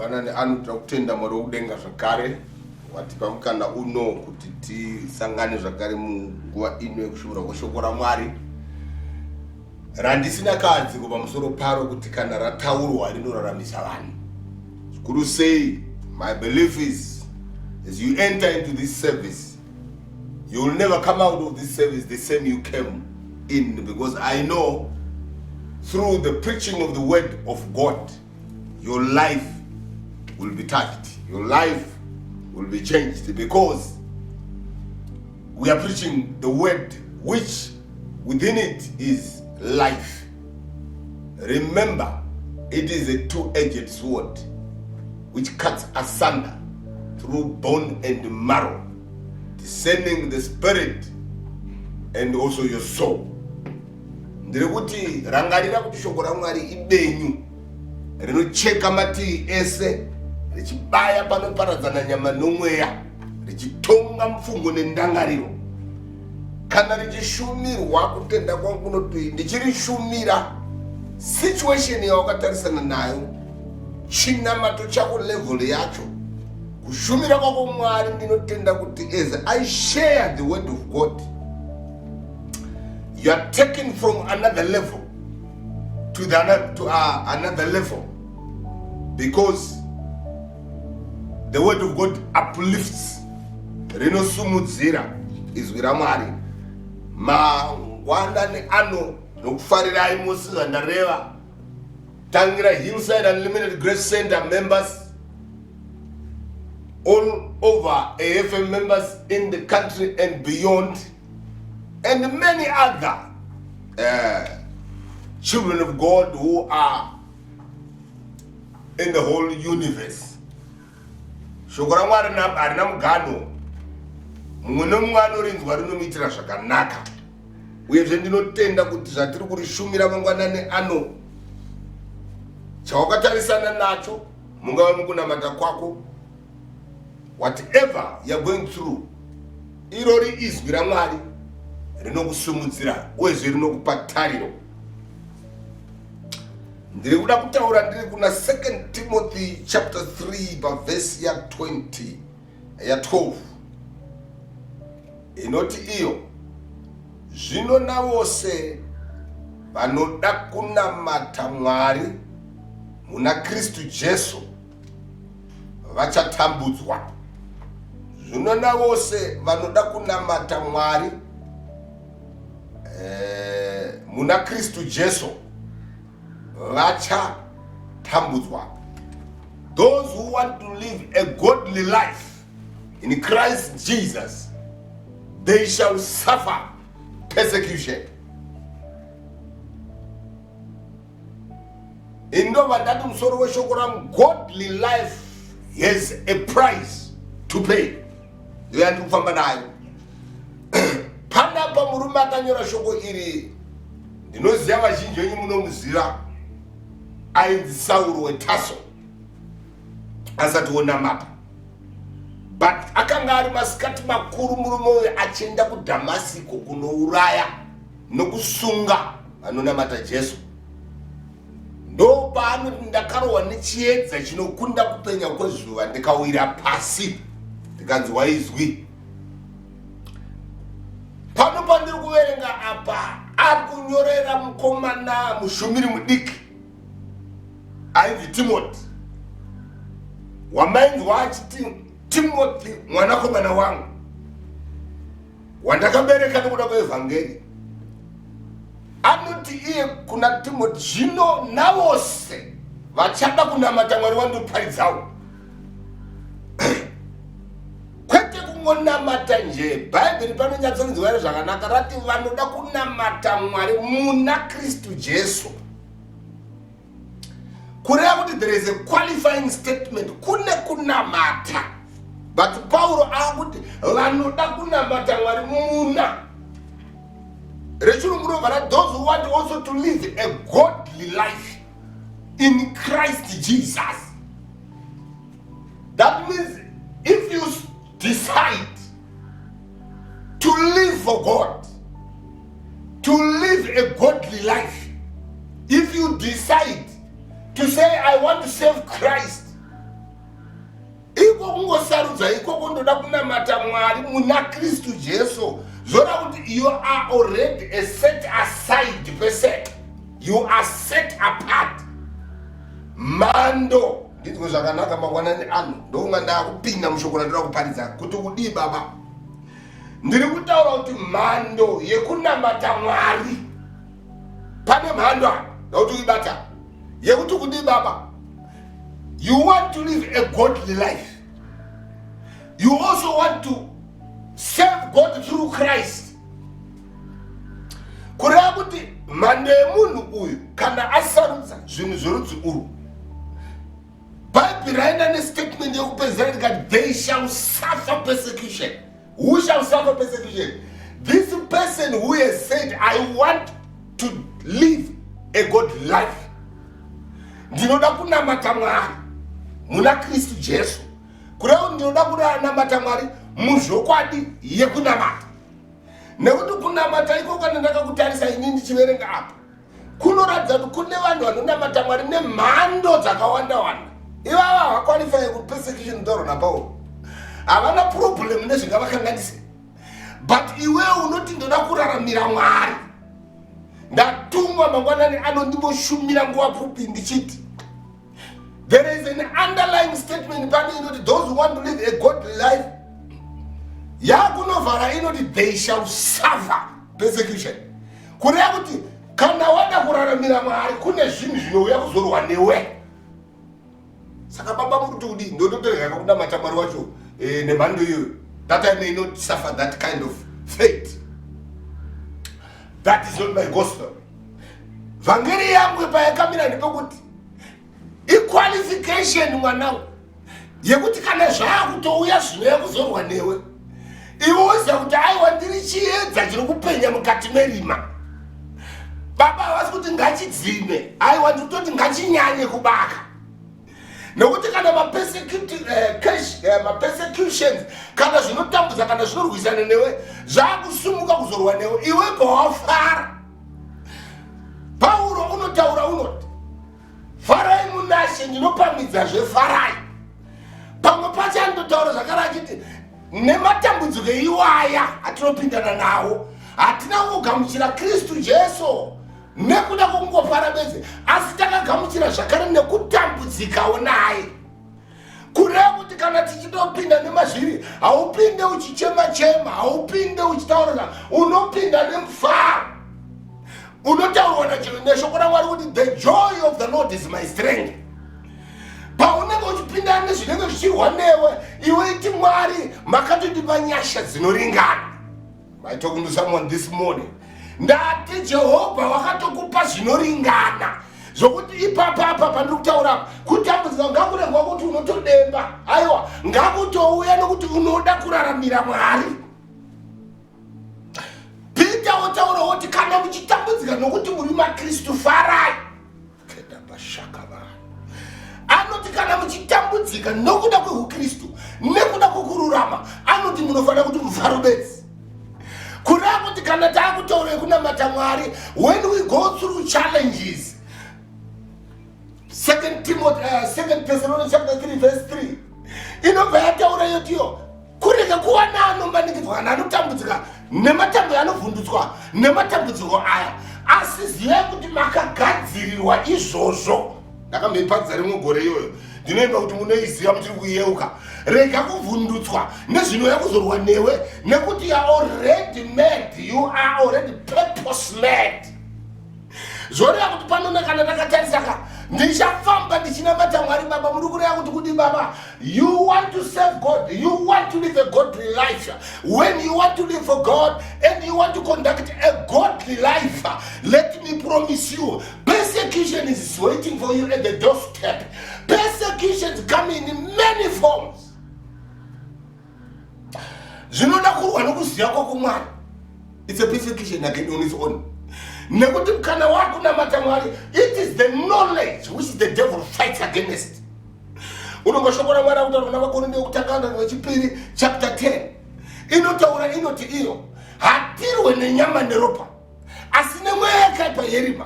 mangwanani anoda kutenda Mwari wokudenga zvakare watipa mukana uno kuti tisangane zvakare munguva ino yekushumira kweshoko raMwari randisina kadzi pamusoro paro kuti kana rataurwa rinoraramisa vanhu. Zvikuru sei, my belief is as you enter into this service you will never come out of this service the same you came in, because I know through the preaching of the word of God your life will be touched, your life will be changed, because we are preaching the word which within it is life. Remember, it is a two-edged sword which cuts asunder through bone and marrow, discerning the spirit and also your soul. Ndiri kuti rangarira kuti shoko raMwari ibenyu rinocheka mativi ese richibaya panoparadzana nyama nomweya richitonga mupfungo nendangariro. Kana richishumirwa kutenda kwangu kunoti ndichirishumira situation yawakatarisana nayo, chinamato chako level yacho, kushumira kwako Mwari ndinotenda kuti as I share the word of God you are taken from another level to another level, because the word of God uplifts, rinosumudzira izwi raMwari. Mangwanani ano nokufarirai musi zvandareva tangira Hillside Unlimited Grace Center members, all over AFM members in the country and beyond, and many other children of God who are in the whole universe. Shoko raMwari harina mugano, mumwe nomumwe anorinzwa rinomuitira zvakanaka, uyezve ndinotenda kuti zvatiri kurishumira mangwanani ano, chawakatarisana nacho, mungava mukunamata kwako, whatever you are going through, irori izwi raMwari rinokusumudzira uyezve rinokupa tariro. Ndiri kuda kutaura ndiri kuna 2 Timothy chapter 3 verse ya 20 ya 12 inoti iyo, zvino navose vanoda kunamata Mwari muna Kristu Jesu vachatambudzwa. Zvino navose vanoda kunamata Mwari muna Kristu Jesu vachatambudzwa. Those who want to live a godly life in Christ Jesus, they shall suffer persecution. Indova ndati musoro weshoko raMwari, godly life has a price to pay. Yandi kufamba nayo. Panapa murume akanyora shoko iri ndinoziva vazhinji venyu munomuziva, ainzi Sauro weTarso asati onamata, but akanga ari masikati makuru murume uyu achienda kuDhamasiko kunouraya nokusunga vanonamata Jesu. Ndo paanoti ndakarohwa nechiedza chinokunda kupenya kwezuva, ndikawira pasi ndikanzwa izwi. Pano pandiri kuverenga apa ari kunyorera mukomana mushumiri mudiki ainzi Timothy, wamainzwa achiti Timothy mwanakomana wangu wandakabereka nekuda kweevhangeri. Anoti iye kuna Timothy, zvino navose vachada kunamata Mwari wandoparidzawo, kwete kungonamata nje. Bhaibheri panonyatsonzwira zvakanaka rati vanoda kunamata Mwari muna Kristu Jesu, kureva kuti there is a qualifying statement, kune kunamata, but Paulo akuti vanoda kunamata Mwari muna. Those who want also to live a godly life in Christ Jesus. That means if you decide to live for God, to live a godly life, if you decide to say I want to serve Christ, kutambuza ikoko ndoda kunamata Mwari muna Kristu Jesu. Zora kuti you are already a set aside person. You are set apart. Mando. Ndiko zvakanaka mangwanani ano. Ndonga ndakupinda mushoko ndira kuparidza kuti kudi baba. Ndiri kutaura kuti mando yekunamata Mwari. Pane mhando kuti ibata. Yekuti kudi baba. You want to live a godly life. You also want to serve God through Christ. Kureva kuti mhando yemunhu uyu kana asarudza zvinhu zvorudzi urwu. Bible raina nestatement yekupedzera rikati they shall suffer persecution. Who shall suffer persecution? This person who has said, I want to live a godly life. Ndinoda kunamata Mwari muna Kristu Jesu. Kureva ndinoda kunamata Mwari muzvokwadi yekunamata. Nekuti kunamata iko kana ndakakutarisa inini ndichiverenga apa. Kunoratidza kuti kune vanhu vanonamata Mwari nemhando dzakawanda wanda. Ivava havakwalifai kuti persecution ndauro naPauro. Havana problem nezvingavakanganise. But iwewe unoti ndoda kuraramira Mwari. Ndatumwa mangwanani ano ndimboshumira nguva pfupi ndichiti. There is an underlying statement pani inoti those who want to live a godly life. Yakunovhara inoti they shall suffer persecution. Kureva kuti kana wada kuraramira Mwari kune zvinhu zvinouya kuzorwa newe. Saka baba mukuti kudi ndototereka kunamata Mwari wacho nemhando iyoyo. That I may not suffer that kind of fate. That is not my gospel. Vangeri yangu payakamira ndepekuti qualification mwanangu yekuti kana zvakutouya zvinoya kuzorwa newe iwe woziva kuti aiwa ndiri chiedza chiri kupenya mukati merima. Baba havasi kuti ngachidzime, aiwa ndiri kutoti ngachinyanye kubaka. Nekuti kana ma-persecutions kana zvinotambudza kana zvinorwisana newe zvakusumuka kuzorwa newe, iwe pawafara. Pauro unotaura unoti farai munashe ndinopamidza zvefarai. Pamwe pacho anotaura zvakare achiti nematambudziko iwaya atinopindana nawo hatina kugamuchira Kristu Jesu nekuda kwokungofara bedzi, asi takagamuchira zvakare nekutambudzikawo naye. Kureva kuti kana tichitopinda nemazviri haupinde uchichema-chema, haupinde uchitaurira, unopinda nemufaro. Unotaurwa neshoko raMwari kuti the joy of the Lord is my strength. Paunenge uchipinda nezvinenge zvichirwa newe, iwe iti Mwari makatondipa nyasha dzinoringana. I talking to someone this morning. Ndati Jehovha wakatokupa zvinoringana. Zvokuti ipapa pandiri kutaura kutambudzika ngakurengwa kuti unotodemba. Aiwa, ngakutouya nokuti unoda kuraramira Mwari. Peter otaura kuti kana muchitambudzika nokuti muri maKristu farai. Anoti kana muchitambudzika nokuda kweukristu nekuda kwokururama, anoti munofanira kuti mufaro bedzi. Kureva kuti kana taakutaura kunamata Mwari, when we go through challenges, 2 Thessalonians chapter 3 verse 3, inobva yataura yotiyo kurega kuva neanomanikidzwa kana anotambudzika nematambo anovhundutswa nematambudziko aya, asi zivai kuti makagadzirirwa izvozvo. Ndakamboipadza rimwe gore iyoyo, ndinoimba kuti munoiziva muchiri kuyeuka. Rega kuvhundutswa nezvinouya kuzorwa newe, nekuti you are already made, you are already purpose made. Zvoreva kuti panona kana takatarisaka ndichafamba ndichinamata Mwari. Baba muri kureva kuti kudi baba, you want to serve God, you want to live a godly life. When you want to live for God and you want to conduct a godly life, let me promise you, persecution is waiting for you at the doorstep. Persecutions come in many forms. Zvinoda kurwa nokuziva kwako Mwari. It's a persecution again on its own. Nekuti kana wakunamata Mwari, it is the knowledge which the devil fights against. Unongashoko raMwari akutaura navaKorinde wekutanga wechipiri chapter 10. Inotaura inoti iyo hatirwe nenyama neropa, asi nemweya yakaipa yerima,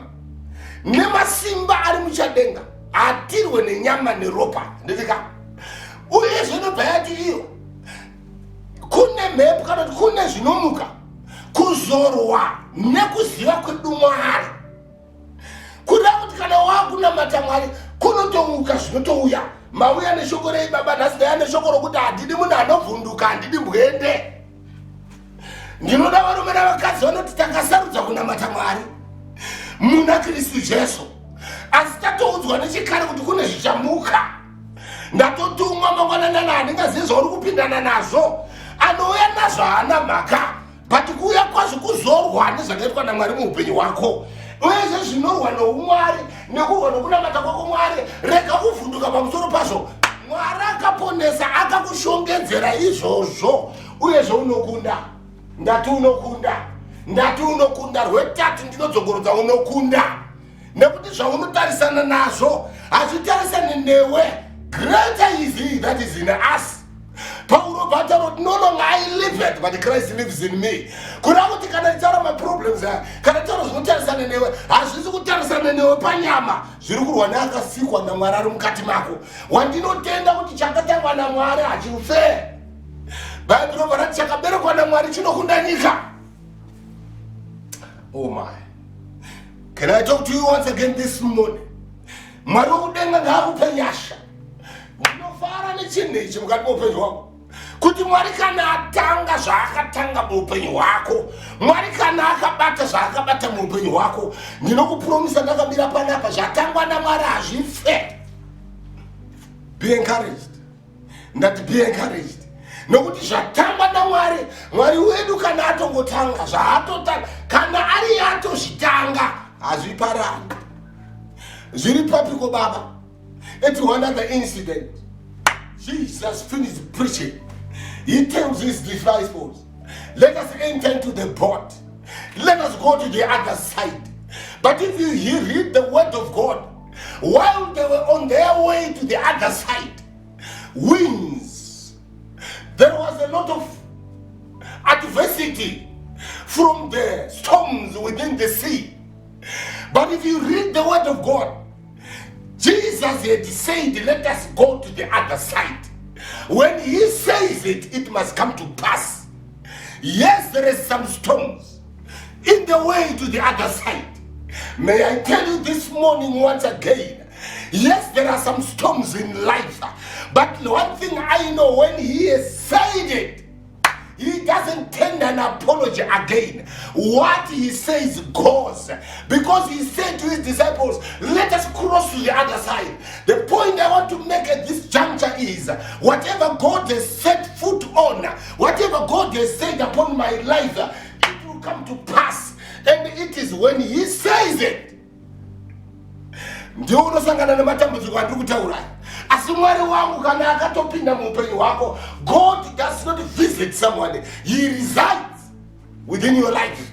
nemasimba ari muchadenga. Hatirwe nenyama neropa. Ndizika uye zvinobva yati iyo map kana kune zvinomuka kuzorwa nekuziva kwedu Mwari kuda kuti kana wakunamata Mwari kunotomuka zvinotouya mauya neshoko rei baba nhasi ndaya neshoko rokuti handidi munhu anovhunduka handidi mbwende. Ndinoda varume navakadzi vanoti takasarudza kunamata Mwari muna Kristu Jesu, asi tatoudzwa nechikare kuti kune zvichamuka. Ndatotumwa mangwanana handingazivi zvauri kupindana nazvo, anouya nazvo haana mhaka, but kuuya kwazvo kuzorwa nezvakaitwa naMwari muupenyu hwako. Uye zvinorwa noumwari nekurwa nokunamata kwako Mwari, rega kuvhunduka pamusoro pazvo. Mwari akaponesa, akakushongedzera izvozvo, uye zvounokunda. Ndati unokunda rwetatu ndinodzongorodza unokunda, nekuti zvaunotarisana nazvo hazvitarisane newe. Greater is he that is in us. Paulo bhataro, no longer I live it, but Christ lives in me. Kuda kuti kana tichara maproblems kana tichara zvinotarisana newe hazvisi kutarisana newe panyama, zviri kurwa neakasikwa naMwari ari mukati mako. Wandinotenda kuti chakatangwa naMwari hachife. Bhaibheri rinoti chakaberekwa naMwari chinokunda nyika. Oh my. Can I talk to you once again this morning? Mwari wokudenga ngaakupe nyasha. Ndinofara nechinhu ichi mukati muupenyu hwako, kuti Mwari kana atanga zvaakatanga muupenyu hwako, Mwari kana akabata zvaakabata muupenyu hwako, ndinokupromisa ndakamira panapa, zvatangwa naMwari hazvife. Be encouraged. Ndati be encouraged. Nokuti zvatangwa naMwari, Mwari wedu kana atongotanga zvaatotanga, kana ari atozvitanga hazviparari. Zviri papiko baba? It's one other incident. Jesus finished preaching. He tells his disciples, let us enter into the boat. Let us go to the other side. But if you read the word of God, while they were on their way to the other side, winds, there was a lot of adversity from the storms within the sea. But if you read the word of God, Jesus had said, let us go to the other side. When he says it, it must come to pass. Yes, there is some storms in the way to the other side. May I tell you this morning once again, yes, there are some storms in life, but one thing I know, when he has said it, he doesn't tender an apology again. What he says goes. Because he said to his disciples, let us cross to the other side. The point I want to make at this juncture is, whatever God has set foot on, whatever God has said upon my life, it will come to pass. And it is when he says it. Ndio unosangana na matambudziko andiri kutaura. Asi Mwari wangu kana akatopinda muupenyu hwako, God does not visit someone, he resides within your life.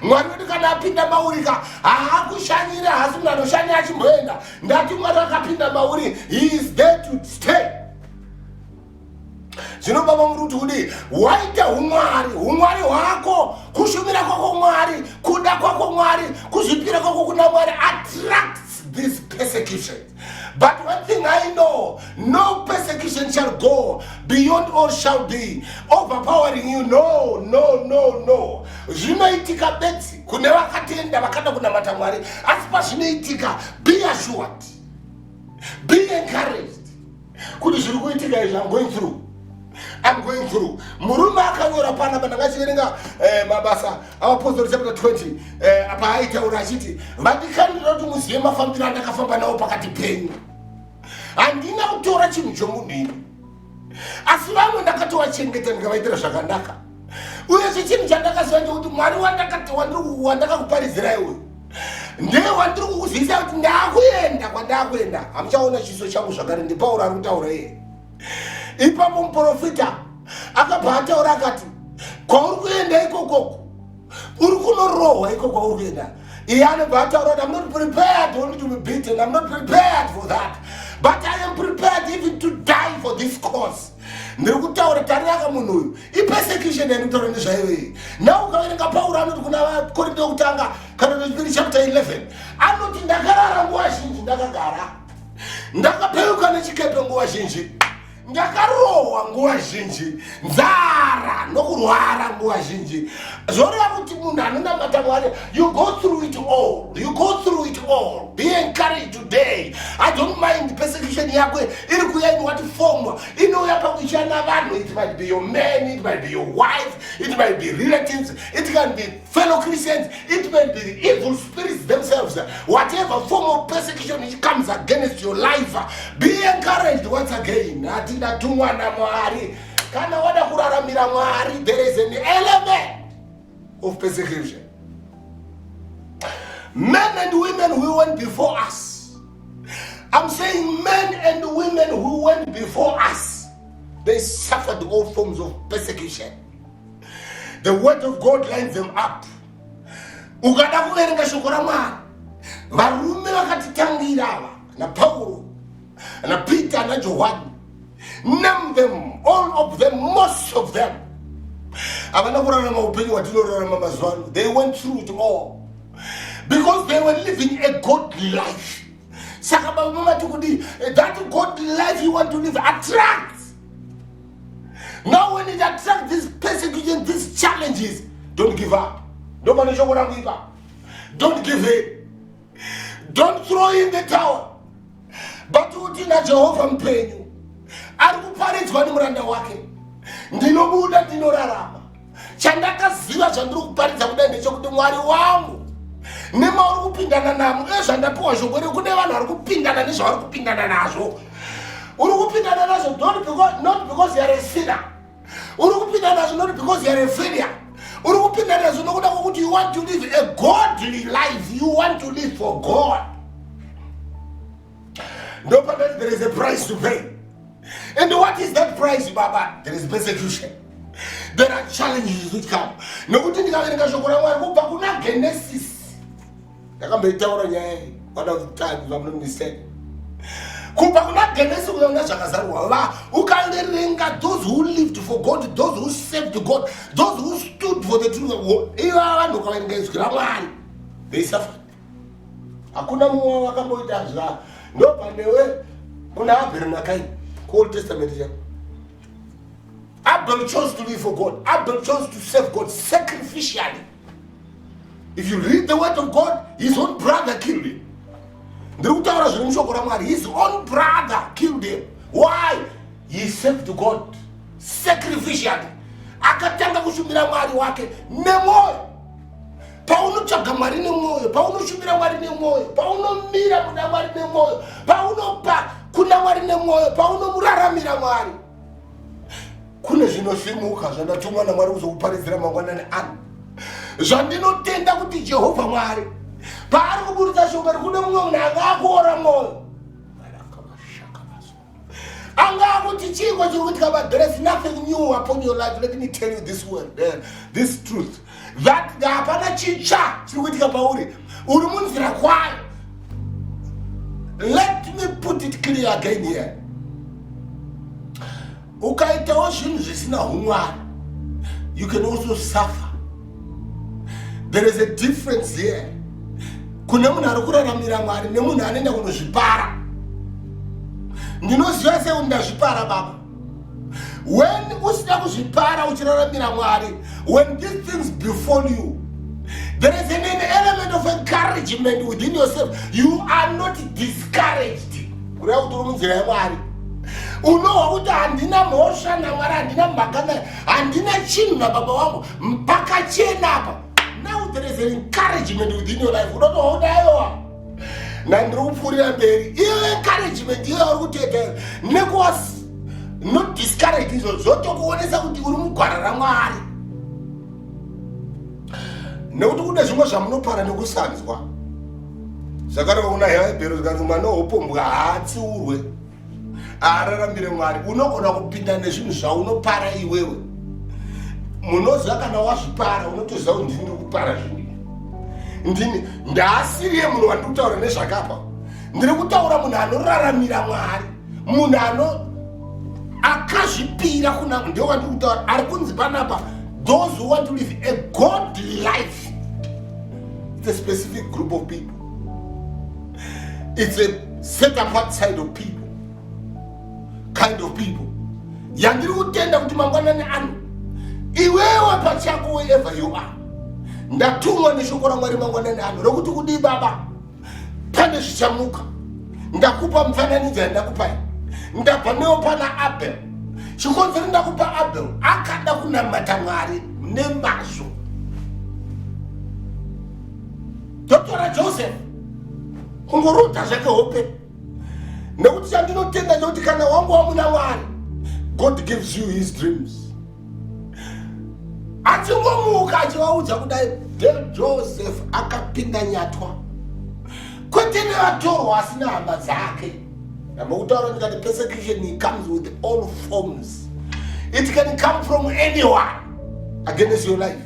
Mwari wedu kana apinda mauri haakushanyira, hasi munhu anoshanya achimboenda. Ndati Mwari akapinda mauri, he is there to stay. Zvino baba muri kuti waita umwari hwako, kushumira kwako Mwari, kuda kwako Mwari, kuzvipira kwako kuna Mwari attracts this persecution. But one thing I know, no persecution shall go beyond or shall be overpowering you. No. Zvinoitika betsi kune vakatenda vakada kunamata Mwari, asi pazvinoitika, be assured, be encouraged kuti zviri kuitika izvi I'm going through. Murume akanyora panapa ndakachiverenga mabasa avapostori chapter 20 apa aitaura achiti, vandikandirira kuti muzive mafambiro andakafamba nawo pakati penyu. Handina kutora chinhu chomunhu ini, asi vamwe ndakatowachengeta ndikavaitira zvakanaka. Uyezve chinhu chandakaziva ndechekuti Mwari wandakakuparidzirai uyu ndiye wandiri kukuzivisa kuti ndakuenda kwandakuenda hamuchaona chiso changu zvakare. NdiPauro ari kutaura iye. Ipapo muprofita akabva ataura akati, kwauri kuenda ikoko uri kunorohwa ikoko kwauri kuenda. Iye anobva ataura kuti I'm not prepared only to be beaten, I'm not prepared for that, but I am prepared even to die for this cause. Ndiri kutaura tarira munhu uyu ipersecution yanitaura nezvayo iyi. Now ukaverenga Pauro anoti kuna vaKorinde wekutanga kana vechipiri chapter 11, anoti ndakarara nguva zhinji, ndakagara, ndakapeuka nechikepe nguva zhinji, ndakarohwa nguva zhinji, nzara nokurwara nguva zhinji. Zvoreva kuti munhu anonamata Mwari, you go through it all. You go through it all. Be encouraged today. I don't mind persecution yakwe iri kuya in what form. Inouya pakushana vanhu. It might be your man, it might be your wife, it might be relatives, it can be fellow Christians, it might be the evil spirits themselves. Whatever form of persecution which comes against your life, be encouraged once again. Atindatumwa na Mwari. Kana wada kuraramira Mwari, there is an element of persecution. Men and women who went before us. I'm saying men and women who went before us. They suffered all forms of persecution. The word of God lines them up. Ukada kuverenga shoko ra Mwari. Varume vakatitangira ava na Paulo na Peter na Johani. Name them, all of them, most of them. They went through it all because they were living a godly life. That godly life you want to live attracts. Now when it attracts this persecution, these challenges, don't give up. Don't give up. Don't give in. Don't throw in the towel. But utina Jehovah mpenyu. Arikuparidzwa nemuranda wake. Ndinobuda ndinorarama. Chandakaziva chandiri kuparidza kudai ndechekuti Mwari wangu nemauri kupindana namo ezvandapiwa shoko rekuti vanhu vari kupindana nezvavari kupindana nazvo. Uri kupindana nazvo not because you are a sinner. Uri kupindana nazvo not because you are a failure. Uri kupindana nazvo nokuda kwokuti you want to live a godly life. You want to live for God. No, but there is a price to pay. And what is that price, Baba? There is persecution. There are challenges which come. Nokuti ndikaverenga shoko raMwari kubva kuna Genesis. Ndakamboitaura nyaya iyi one of the times, if I'm not mistaken. Kubva kuna Genesis kuona zvakazarwa. Ukaverenga those who lived for God, those who served God, those who stood for the truth of God. Iva vanhu ukaverenga izwi raMwari, they suffered. Hakuna mumwe wakamboita zva. Ndopanewe kuna Abel na Cain. Old Testament here. Abel chose to live for God. Abel chose to serve God sacrificially. If you read the word of God, his own brother killed him. His own brother killed him. Why? He served God sacrificially. Akatanga kushumira Mwari wake nemoyo. Paunotsvaga Mwari nemoyo. Paunoshumira Mwari nemoyo. Paunomira kuna Mwari nemoyo. Paunopa kuna Mwari nemoyo. Paunomuraramira Mwari. Kune zvinosimuka zvandatumwa naMwari kuzokuparidzira mangwanani ano. Zvandinotenda kuti Jehovha Mwari paari kuburitsa shoko kune mumwe munhu angakuora mwoyo. Angakuti chingwa chirikuitika, but there is nothing new upon your life. Let me tell you this word, this truth. That hapana chicha chirikuitika pauri. Uri munzira kwayo. Let me put it clear again here. Ukaitawo zvinhu zvisina umwari, you can also suffer. There is a difference here. Kune munhu ari kuraramira Mwari nemunhu anoenda kunozvipara. Ndinoziva sei ndazvipara baba. When usina kuzvipara uchiraramira Mwari, when these things befall you, there is an element of encouragement within yourself. You are not discouraged. Kureva kuti uri munzira yaMwari. Unohwa kuti handina mhosva naMwari, handina mhaka, handina chinhu nababa wangu mpaka chenapa. Now there is an encouragement within your life. Unotohwa kuti aiwa nandiri kupfuurira mberi. Iyo encouragement iyo uri kuteedzera nekuva not discouraged izvo zvotokuonesa kuti uri mugwara raMwari. Nekuti kune zvimwe zvamunopara nekusanzwa. Zvakareva kuna Hebheru zvikanzi mwana wopombwa haatsiurwe, araramire Mwari. Unogona kupinda nezvinhu zvaunopara iwewe. Munoziva kana wazvipara unotoziva kuti ndiri kupara zvini. Ndini ndaasiriye munhu wandiri kutaura nezvakapa. Ndiri kutaura munhu anoraramira Mwari, munhu akazvipira kuna ndio wandiri kutaura. Ari kunzi panapa those who want to live a godly life. It's a specific group of people. It's a set apart side of people. kind of people. Yandiri kutenda kuti mangwanani anu iwewe pachako wherever you are. Ndatumwa neshoko raMwari mangwanani anu rokuti kudi baba pane zvichamuka. Ndakupa mufananidzo ndakupa. Ndabva newo pana Abel. Chikonzero ndakupa Abel akada kunamata Mwari nemazvo. Dr. Joseph kungoruta zvake hope. Nekuti chandinotenga ndoti kana wangu wamuna Mwari, God gives you his dreams. Achingomuka achivaudza kudai Joseph akapinda nyatwa. Kwete nevatorwa asina hama dzake. Namokutaura ndikati persecution comes with all forms. It can come from anyone against your life.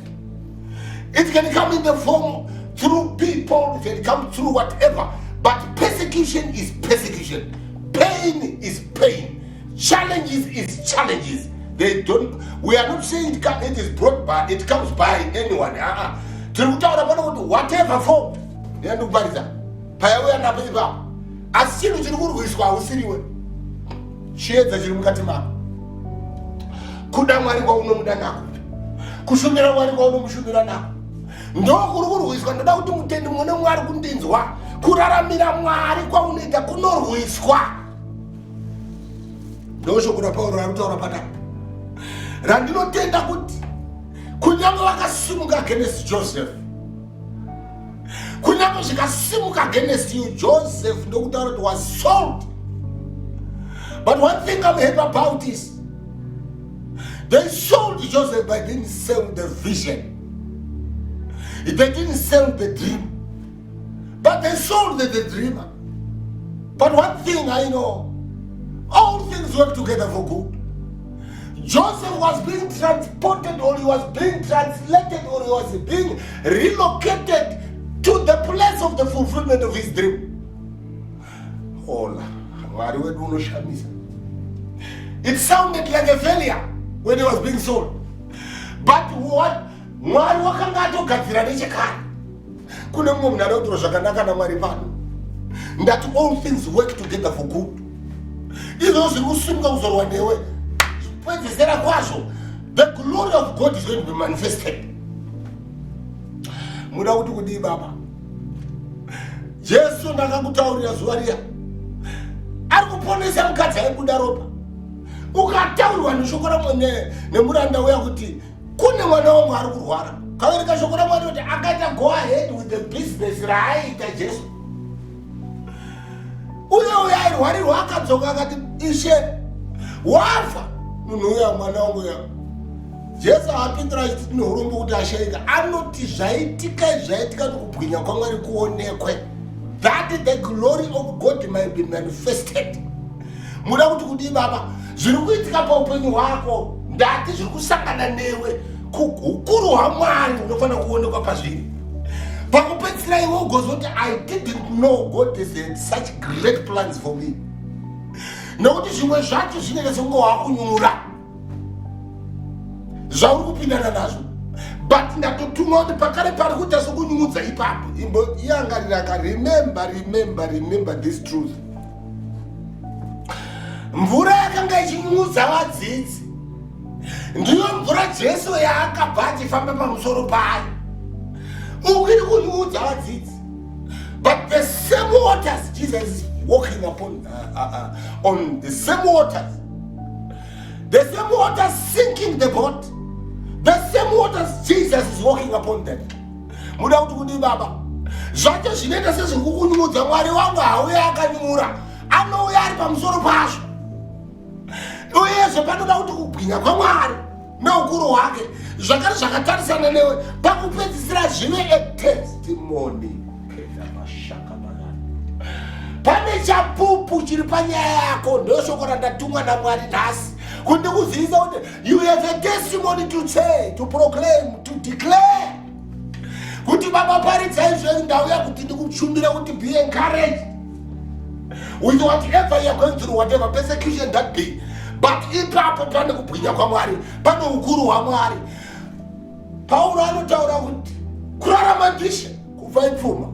It can come in the form through people, it can come through whatever. But persecution is persecution. Pain is pain. Challenges is challenges. They don't. We are not saying it is brought by. It comes by anyone. Whatever form. They are not bad. Payawe na paiba. Asinu chirukuru kuiswa usiriwe. Sheza chirumukati mako. Kuda Mwari kwa unomuda nako. Kushumira Mwari kwa unomushumira nako. Ndo kurukuru kuiswa ndoda kuti mutende mune Mwari kundinzwa. Kuraramira Mwari kwa unoita kunorwiswa. Ndosho kuna Paulo arutaura pata. Randinotenda kuti kunyange vakasimuka against Joseph. Kunyange zvikasimuka against you, Joseph ndokutaura kuti was sold. But one thing I'm happy about is they sold Joseph but didn't sell the vision. They didn't sell the dream. But they sold the dreamer. But one thing I know, all things work together for good. Joseph was being transported, or he was being translated, or he was being relocated to the place of the fulfillment of his dream. It sounded like a failure when he was being sold. But what? Mwari wakangatogatsira nechekare. Kune mumwe munhu anoitwa zvakanaka naMwari pano. That all things work together for good. Izvo zviri kusunga kuzorwa newe. Pedzisira kwazvo, the glory of God is going to be manifested. Muda kuti kudii baba? Jesu ndakakutaurira zuva riya. Ari kuponesa mukadzi aibuda ropa. Ukataurirwa neshoko raMwari nemuranda uya kuti kune mwana wangu ari kurwara. Kavereka shoko raMwari kuti akaita go ahead with the business raaiita Jesu. Uya airwarirwa akadzoka akati Ishe wafa. Munhu uya mwana wangu uya. Jesu apindura achiti neurombo kuti ashaika. Anoti zvaitika nokubwinya kwaMwari kuonekwe. That the glory of God might be manifested. Muda kuti kudii baba? Zviri kuitika paupenyu hwako ndati zviri kusangana newe kukuru hwaMwari unofanira kuonekwa pazviri. Pakupedzisira iwe ugozoti I didn't know God has such great plans for me. Nokuti zvimwe zvacho zvinenge songo wakunyura zvauri kupindana nazvo. But ndatotumwa kuti pakare pari kuita sokunyungudza ipapo. Iangarira remember this truth. Mvura yakanga ichinyungudza vadzidzi ndiyo mvura Jesu yaakabva achifamba pamusoro payo. Ukiri kunyungudza vadzidzi. But the same waters Jesus is walking upon on the same waters. The same waters sinking the boat. The same waters Jesus is walking upon them. Muda kuti kudii baba? Zvacho zvinoita sezviri kukunyungudza Mwari wangu hauya akanyungura. Anouya ari pamusoro pazvo. Uyezve panoda kuti kubwinya kwaMwari neukuru hwake zvakare zvakatarisana newe pakupedzisira zvive a testimony. Pane chapupu chiri panyaya yako ndoshoko randatumwa naMwari nhasi kuti kuziisa kuti you have a testimony to say, to proclaim, to declare. Kuti baba paridza izvozvo ndauya kuti ndikushumira kuti be encouraged with whatever you are going through, whatever persecution that be. But ipapo pane kubwinya kwaMwari, pane ukuru hwaMwari. Paulo anotaura kuti kurarama ndishe kubva ipfuma.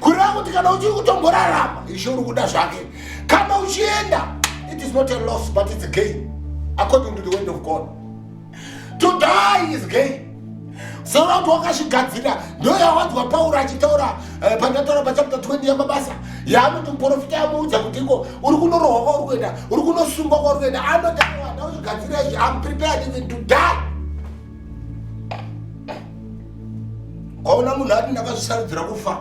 Kureva kuti kana uchiri kutomborarama Ishe uri kuda zvake. Kana uchienda it is not a loss, but it's a gain, according to the word of God. To die is gain. So watu wakashigadzira ndio watu wa Paulo achitaura pandatora chapter 20 yamabasa yamuti muprofita yamuudza kuti iko uri kunorohwa uri kuenda uri kunosungwa uri kuenda anotaura ndauchigadzira izvi I'm prepared even to die. Kwaona munhu ati ndakazvisarudzira kufa.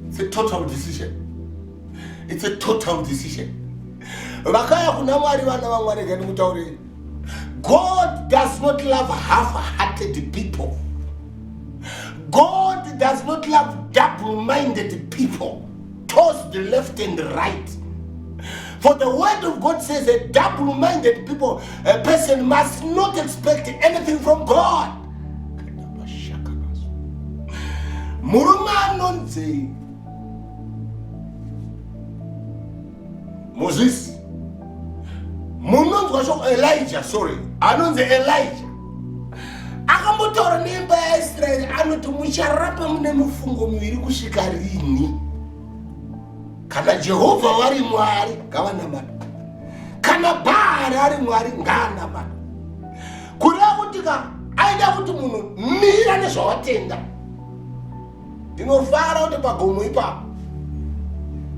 It's a total decision. It's a total decision. Vakaya kuna Mwari vana vaMwari ngandimutaurire. God does not love half-hearted people. God does not love double-minded people, tossed left and right. For the word of God says a double-minded people, a person must not expect anything from God. Murumanonze Moses munonzwa sho Elijah, sorry, anonze Elijah akambotaura neimba yaIsraeri anoti mucharapa mune mifungo miviri kusvika rini? Kana Jehovha vari Mwari ngavanamata, kana Bhaari ari Mwari ngaanamata. Kureva kuti aida kuti munhu mira nezvawatenda. Ndinofara kuti pagomo ipapo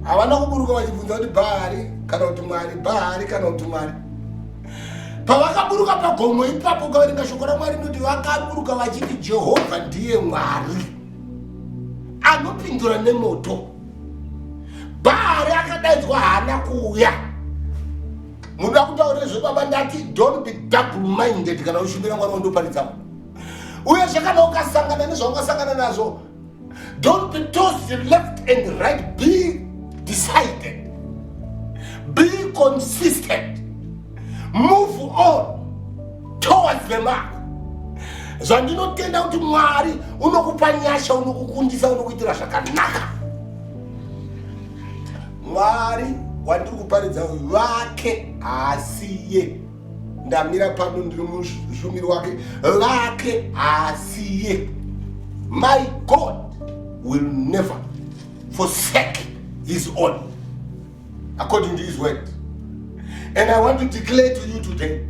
havana kuburuka vachibvunza kuti Bhaari kana kuti Mwari, Bhaari kana kuti Mwari. Pavakaburuka pagomo ipapo ukaverenga shoko raMwari rinoti vakaburuka vachiti Jehovha ndiye Mwari anopindura nemoto. Bhaari akadaidzwa haana kuuya. Munoda kutaura zvebaba ndati don't be double-minded kana ushumira Mwari wandoparidzawo. Uyezve kana ukasangana nezvaungasangana nazvo, don't be tossed left and right. Be decided. Be consistent. Move on towards the mark. Zvandinotenda kuti Mwari unokupa nyasha, unokukundisa, unokuitira zvakanaka. Mwari wandiri kuparidza vake asiye. Ndamira pano ndiri mushumiri wake vake asiye. My God will never forsake his own, according to his word. And I want to declare to you today,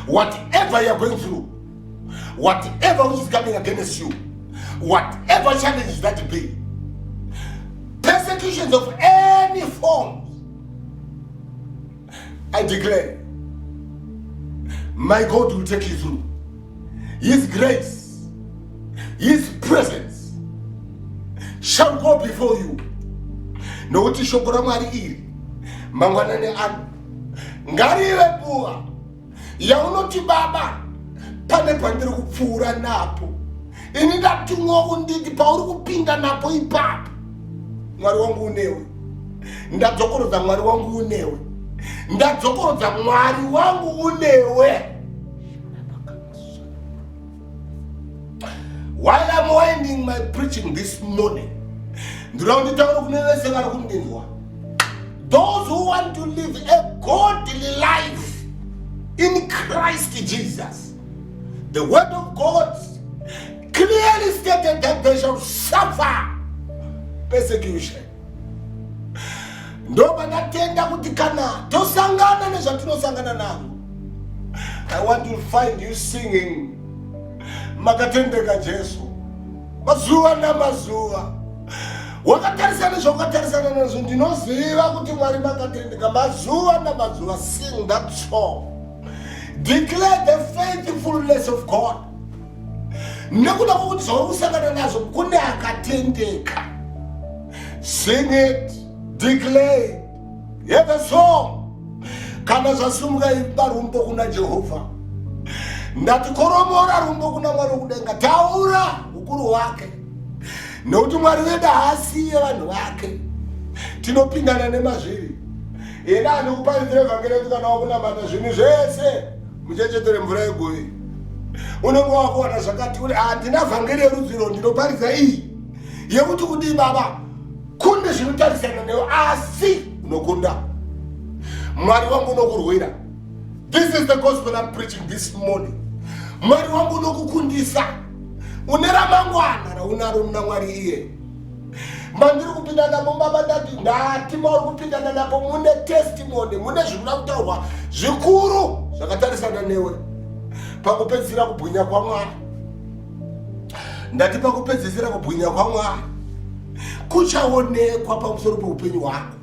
whatever you're going through, whatever which is coming against you, whatever challenge that be, persecutions of any form, I declare, my God will take you through. His grace, his presence shall go before you. Nokuti shoko raMwari iri mangwanani ano ngarive buwa yaunoti Baba pane pandiri kupfuura napo, ini ndatumwa kunditi pauri kupinda napo ipapo Mwari wangu unewe. Ndadzokorodza Mwari wangu unewe. Ndadzokorodza Mwari wangu unewe. While I'm winding my preaching this morning, those who want to live a godly life in Christ Jesus, the word of God clearly stated that they shall suffer persecution. I want to find you singing Makatendeka Jesu mazuva na mazuva wakatarisana zvawakatarisana nazvo ndinoziva kuti Mwari makatendeka mazuva na mazuva. Sing that song, declare the faithfulness of God. Nekuda kwokuti zvausangana nazvo kune akatendeka. Sing it, declare it. Hear the song. Kana zvasimuka imba rumbo kuna Jehovha, ndatikoromora rumbo kuna Mwari kudenga. Taura ukuru wake, nekuti Mwari wedu haasiye vanhu vake. Tinopindana nemazviri. Ena andikuparidzira vhangeri kuti kana wakunamata zvinhu zvese muchechetere mvura yegoyi. Unenge wakuwana zvakati kuti handina vhangeri yerudziro, ndinoparidza iyi yekuti kudii Baba, kunde zvinotarisana newe asi unokunda. Mwari wangu unokurwira. This is the gospel I'm preaching this morning. Mwari wangu unokukundisa. Une ramangwana raunaro muna Mwari iye. mandiri kupindana baba ndati mauri kupindana napo mune testimony, mune zvinoda kutaurwa zvikuru zvakatarisana newe pakupedzisira kubwinya kwaMwari. Ndati pakupedzisira kubwinya kwaMwari kuchaonekwa pamusoro peupenyu hwako.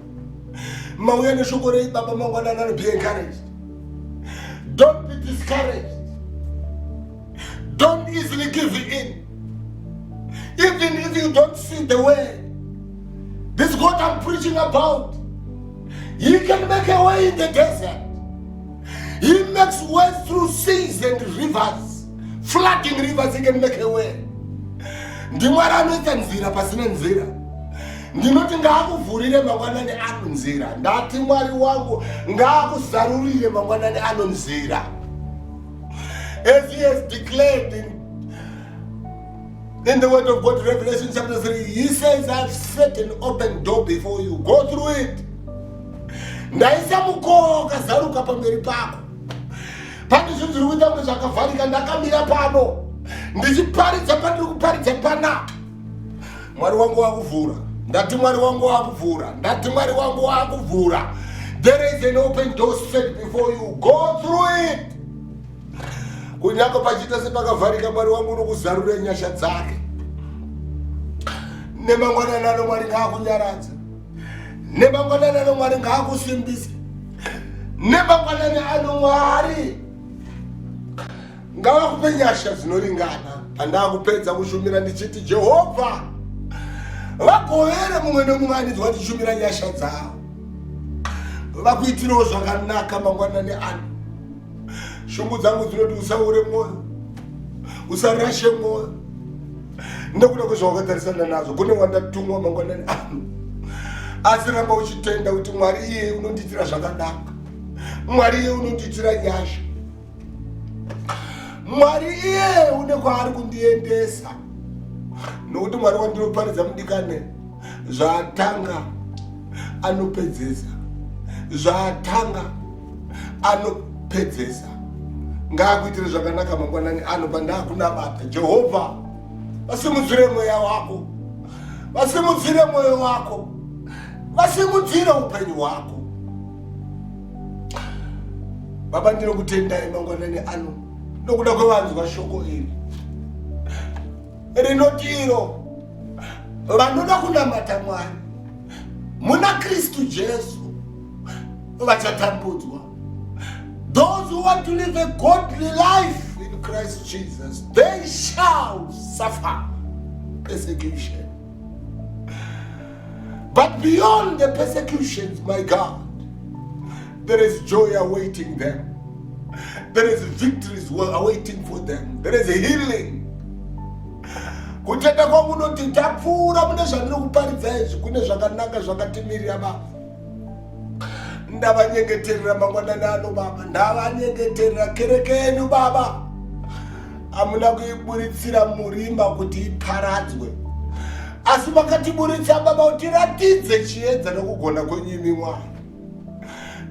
Mauya neshoko rei baba mangwanani, be encouraged. Don't be discouraged. Don't easily give in. Even if you don't see the way, this is what I'm preaching about. He can make a way in the desert. He makes ways through seas and rivers. Flooding rivers, he can make a way. Ndimwari anoita nzira pasina nzira. Ndinoti ngaakuvhurire mangwanani ano nzira. Ndati Mwari wangu ngaakuzarurire mangwanani ano nzira. As he has declared in the word of God, Revelation chapter 3, he says, I've set an open door before you. Go through it. Ndaisa mukova wakazaruka pamberi pako. Pane zvinhu zviri kuita kuti zvakavharika, ndakamira pano ndichiparidza pandiri kuparidza panapa. Mwari wangu wakuvhura. Ndati Mwari wangu wakuvhura. Ndati Mwari wangu wakuvhura. There is an open door set before you. Go through it. Kunyako pachita sepakavharika, Mwari wangu unokuzarura nyasha dzake. Nemangwanani ano Mwari ngaakunyaradza. Nemangwanani ano Mwari ngaakusimbisa. Nemangwanani ano Mwari ngavakupe nyasha dzinoringana. Pandakupedza kushumira ndichiti Jehovha vagovere mumwe nemumwe anidzwa ndichumira nyasha dzavo. Vakuitirewo zvakanaka mangwanani ano. Shungu dzangu dzinoti usaure mwoyo, usarashe mwoyo. Ndekuda kwezvawakatarisana nazvo, kune wandatumwa mangwanani ano. Asi ramba uchitenda kuti Mwari iye unondiitira zvakanaka. Mwari iye unondiitira nyasha. Mwari iye une kwaari kundiendesa. Nokuti Mwari wandinoparidza mudikane, zvaatanga anopedzesa. Zvaatanga anopedzesa. Ngaakuitire zvakanaka mangwanani ano pandakunamata. Jehovha, vasimudzire mweya wako. Vasimudzire mwoyo wako. Vasimudzire upenyu hwako. Baba, ndinokutendai mangwanani ano nokuda kwevanzwa shoko iri. Rinoti iro vanoda kunamata Mwari muna Kristu Jesu vachatambudzwa. Those who want to live a godly life in Christ Jesus, they shall suffer persecution. But beyond the persecutions, my God, there is joy awaiting them. There is victories awaiting for them. There is a healing. Kutenda kwangu noti tapfuura mune zvandinokuparidza izvi, kune zvakanaka zvakatimirira Baba. Ndavanyengeterera mangwanani ano Baba, ndavanyengeterera kereke yenu Baba. Hamuna kuiburitsira murimba kuti iparadzwe, asi makatiburitsa Baba kuti ratidze chiedza nokugona kwenyu imi Mwari.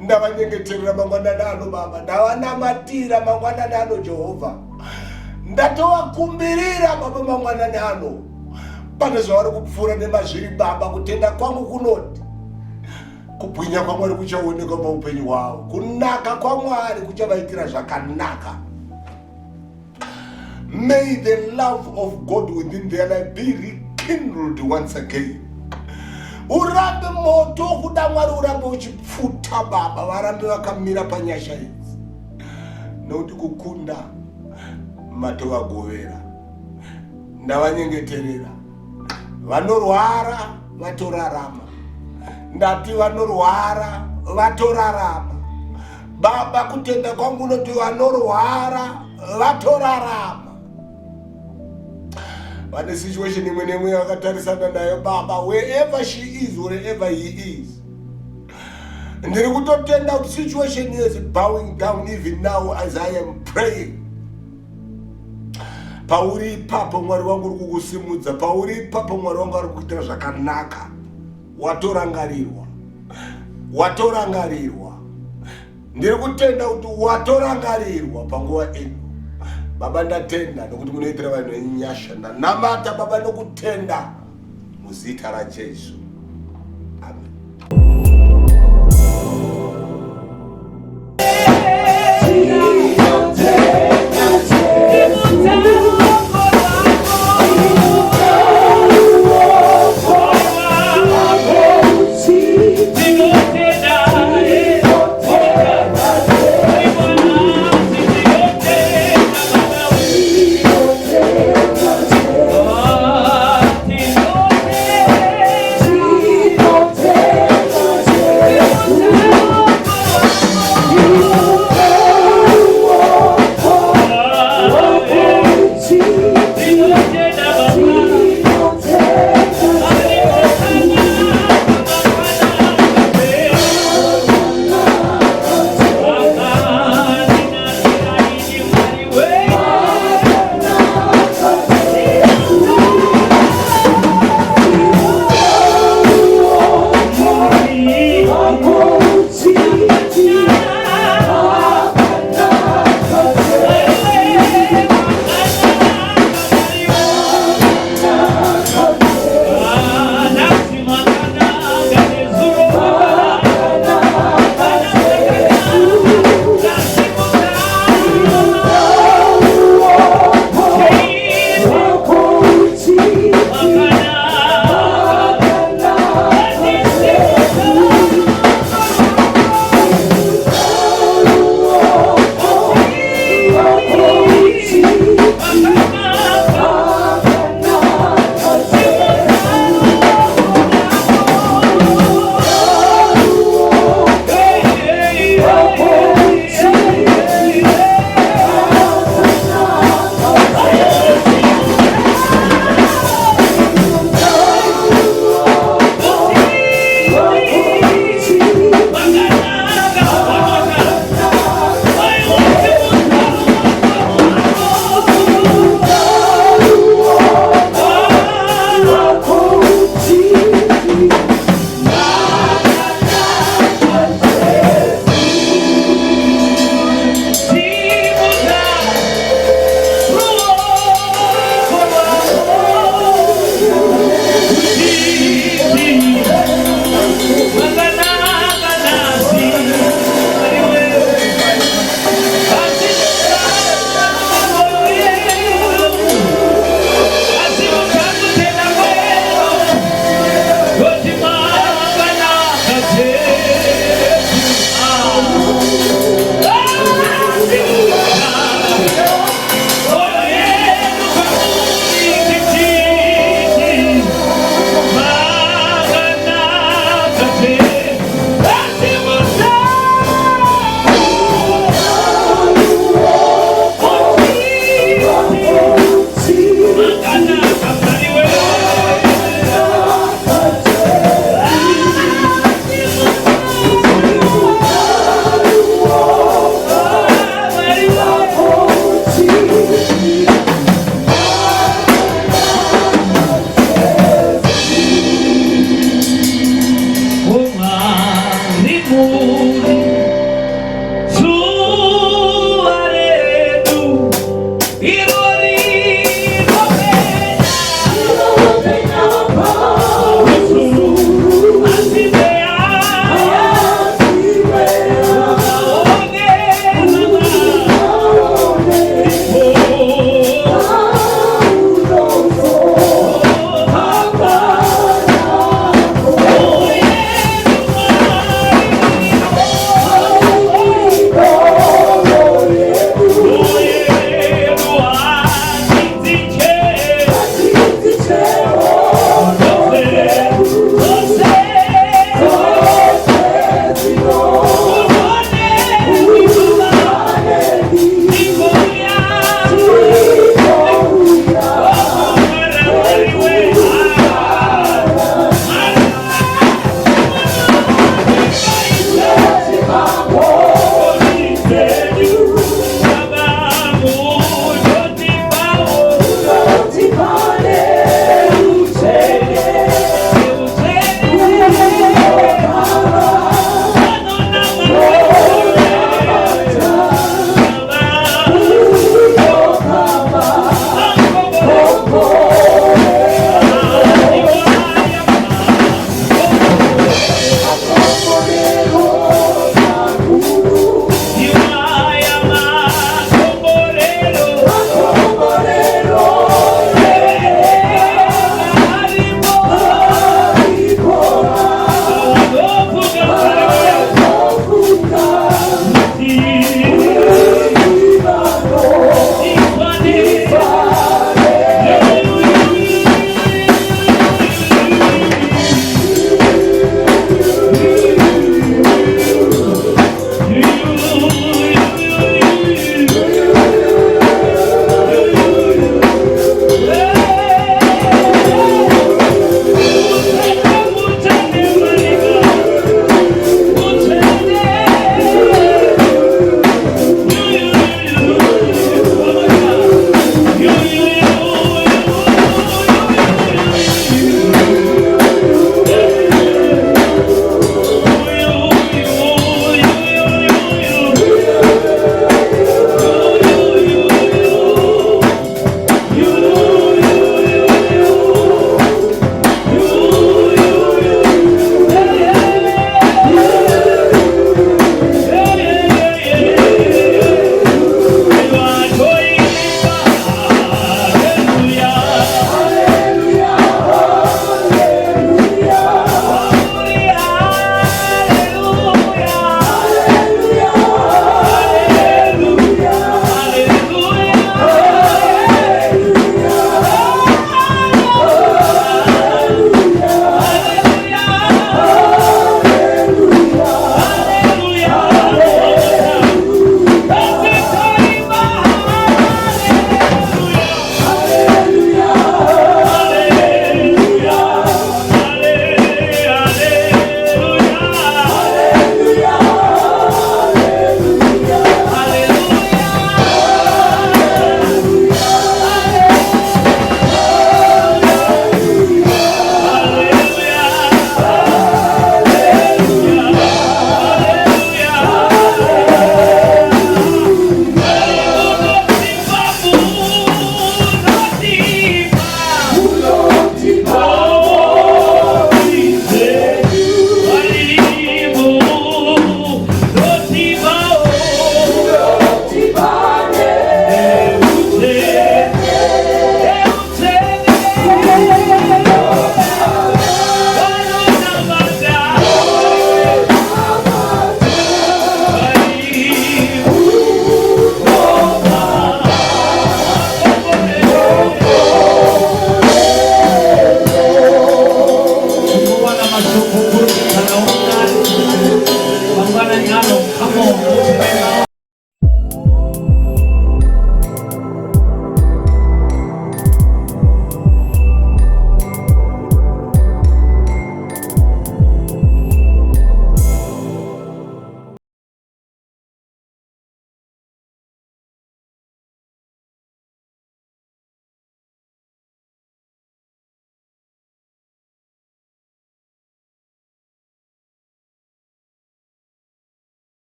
Ndavanyengeterera mangwanani ano Baba, ndavanamatira mangwanani ano Jehovha. Ndatovakumbirira Baba mangwanani ano. Pane zvavari kupfuura nemazviri Baba, kutenda kwangu kunoti kubwinya kwaMwari kuchaonekwa paupenyu hwavo. Kunaka kwaMwari kuchavaitira zvakanaka. May the love of God within their life be rekindled once again. Urambe moto kuda Mwari, urambe uchipfuta Baba, varambe vakamira panyasha idzi. Nokuti kukunda matovagovera. Ndavanyengeterera vanorwara vatorarama. Ndati vanorwara vatorarama Baba, kutenda kwangu noti vanorwara vatorarama. Vane situation imwe nemwe yakatarisana nayo Baba, wherever she is, wherever he is. Ndiri kutotenda kuti situation is bowing down even now as I am praying. Pauri ipapo Mwari wangu uri kukusimudza. Pauri ipapo Mwari wangu ari kuitira zvakanaka. Watorangarirwa. Watorangarirwa. Ndiri kutenda kuti watorangarirwa panguva ino. Baba, ndatenda nokuti munoitira vanhu venyasha. Ndanamata Baba nokutenda mu zita la Yesu.